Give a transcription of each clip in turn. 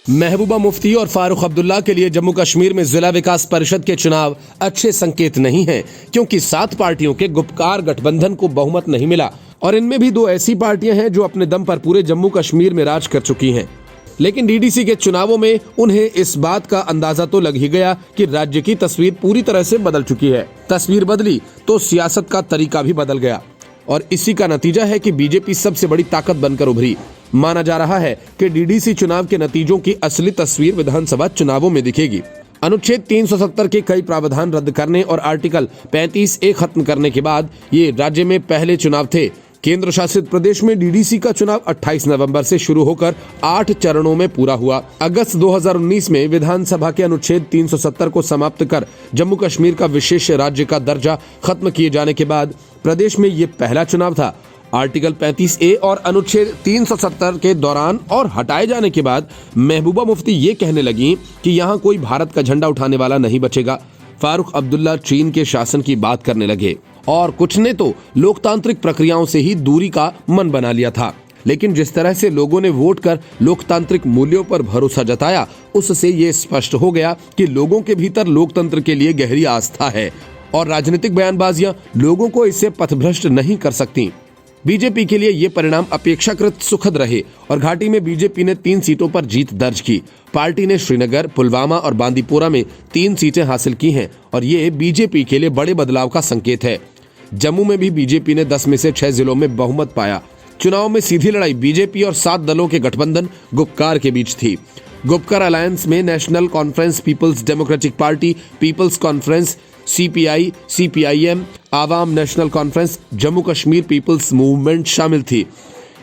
महबूबा मुफ्ती और फारूक अब्दुल्ला के लिए जम्मू कश्मीर में जिला विकास परिषद के चुनाव अच्छे संकेत नहीं हैं, क्योंकि 7 पार्टियों के गुपकार गठबंधन को बहुमत नहीं मिला और इनमें भी 2 ऐसी पार्टियां हैं जो अपने दम पर पूरे जम्मू कश्मीर में राज कर चुकी हैं। लेकिन डीडीसी के चुनावों में उन्हें इस बात का अंदाजा तो लग ही गया कि राज्य की तस्वीर पूरी तरह से बदल चुकी है। तस्वीर बदली तो सियासत का तरीका भी बदल गया और इसी का नतीजा है कि बीजेपी सबसे बड़ी ताकत बनकर उभरी। माना जा रहा है कि डीडीसी चुनाव के नतीजों की असली तस्वीर विधानसभा चुनावों में दिखेगी। अनुच्छेद 370 के कई प्रावधान रद्द करने और आर्टिकल 35A खत्म करने के बाद ये राज्य में पहले चुनाव थे। केंद्र शासित प्रदेश में डीडीसी का चुनाव 28 नवंबर से शुरू होकर 8 चरणों में पूरा हुआ। अगस्त 2019 में विधानसभा के अनुच्छेद 370 को समाप्त कर जम्मू कश्मीर का विशेष राज्य का दर्जा खत्म किए जाने के बाद प्रदेश में ये पहला चुनाव था। आर्टिकल 35A और अनुच्छेद 370 के दौरान और हटाए जाने के बाद महबूबा मुफ्ती ये कहने लगी कि यहाँ कोई भारत का झंडा उठाने वाला नहीं बचेगा। फारूक अब्दुल्ला चीन के शासन की बात करने लगे और कुछ ने तो लोकतांत्रिक प्रक्रियाओं से ही दूरी का मन बना लिया था। लेकिन जिस तरह से लोगों ने वोट कर लोकतांत्रिक मूल्यों पर भरोसा जताया, उससे ये स्पष्ट हो गया कि लोगों के भीतर लोकतंत्र के लिए गहरी आस्था है और राजनीतिक बयानबाजियां लोगों को इससे पथभ्रष्ट नहीं कर सकती। बीजेपी के लिए ये परिणाम अपेक्षाकृत सुखद रहे और घाटी में बीजेपी ने 3 सीटों पर जीत दर्ज की। पार्टी ने श्रीनगर, पुलवामा और बांदीपोरा में 3 सीटें हासिल की हैं और ये बीजेपी के लिए बड़े बदलाव का संकेत है। जम्मू में भी बीजेपी ने 10 में से 6 जिलों में बहुमत पाया। चुनाव में सीधी लड़ाई बीजेपी और 7 दलों के गठबंधन गुपकार के बीच थी। गुपकार अलायंस में National Conference, People's Democratic Party, People's Conference, CPI, CPIM, Awami National Conference, Jammu Kashmir People's Movement शामिल थी।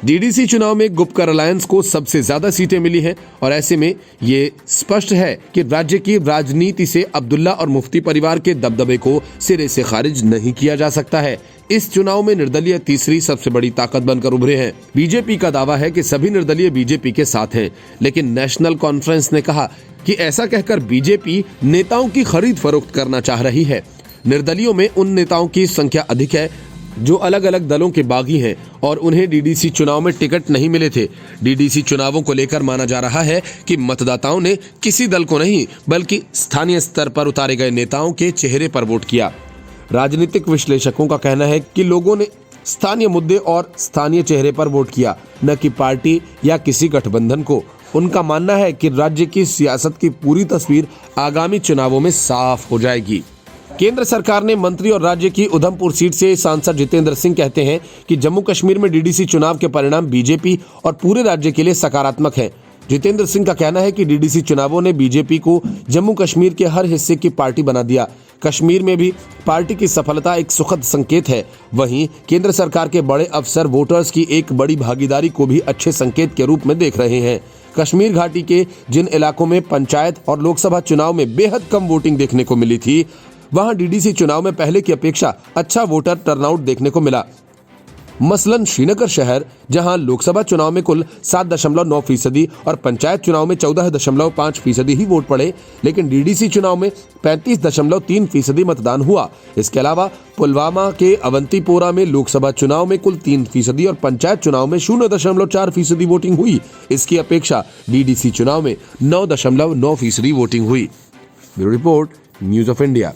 डीडीसी चुनाव में गुपकार अलायंस को सबसे ज्यादा सीटें मिली हैं और ऐसे में ये स्पष्ट है कि राज्य की राजनीति से अब्दुल्ला और मुफ्ती परिवार के दबदबे को सिरे से खारिज नहीं किया जा सकता है। इस चुनाव में निर्दलीय तीसरी सबसे बड़ी ताकत बनकर उभरे हैं। बीजेपी का दावा है कि सभी निर्दलीय बीजेपी के साथ हैं, लेकिन नेशनल कॉन्फ्रेंस ने कहा कि ऐसा कहकर बीजेपी नेताओं की खरीद फरोख्त करना चाह रही है। निर्दलीयों में उन नेताओं की संख्या अधिक है जो अलग अलग दलों के बागी हैं और उन्हें डीडीसी चुनाव में टिकट नहीं मिले थे। डीडीसी चुनावों को लेकर माना जा रहा है कि मतदाताओं ने किसी दल को नहीं बल्कि स्थानीय स्तर पर उतारे गए नेताओं के चेहरे पर वोट किया। राजनीतिक विश्लेषकों का कहना है कि लोगों ने स्थानीय मुद्दे और स्थानीय चेहरे पर वोट किया, न कि पार्टी या किसी गठबंधन को। उनका मानना है कि राज्य की सियासत की पूरी तस्वीर आगामी चुनावों में साफ हो जाएगी। केंद्र सरकार ने मंत्री और राज्य की उधमपुर सीट से सांसद जितेंद्र सिंह कहते हैं कि जम्मू कश्मीर में डीडीसी चुनाव के परिणाम बीजेपी और पूरे राज्य के लिए सकारात्मक है। जितेंद्र सिंह का कहना है कि डीडीसी चुनावों ने बीजेपी को जम्मू कश्मीर के हर हिस्से की पार्टी बना दिया। कश्मीर में भी पार्टी की सफलता एक सुखद संकेत है। वहीं केंद्र सरकार के बड़े अफसर वोटर्स की एक बड़ी भागीदारी को भी अच्छे संकेत के रूप में देख रहे हैं। कश्मीर घाटी के जिन इलाकों में पंचायत और लोकसभा चुनाव में बेहद कम वोटिंग देखने को मिली थी, वहां डीडीसी चुनाव में पहले की अपेक्षा अच्छा वोटर टर्नआउट देखने को मिला। मसलन श्रीनगर शहर, जहां लोकसभा चुनाव में कुल 7.9% और पंचायत चुनाव में 14.5% ही वोट पड़े, लेकिन डीडीसी चुनाव में 35.3% मतदान हुआ। इसके अलावा पुलवामा के अवंतीपोरा में लोकसभा चुनाव में कुल 3% और पंचायत चुनाव में 0.4% वोटिंग हुई। इसकी अपेक्षा डीडीसी चुनाव में 9.9% वोटिंग हुई। Bureau report, news of India.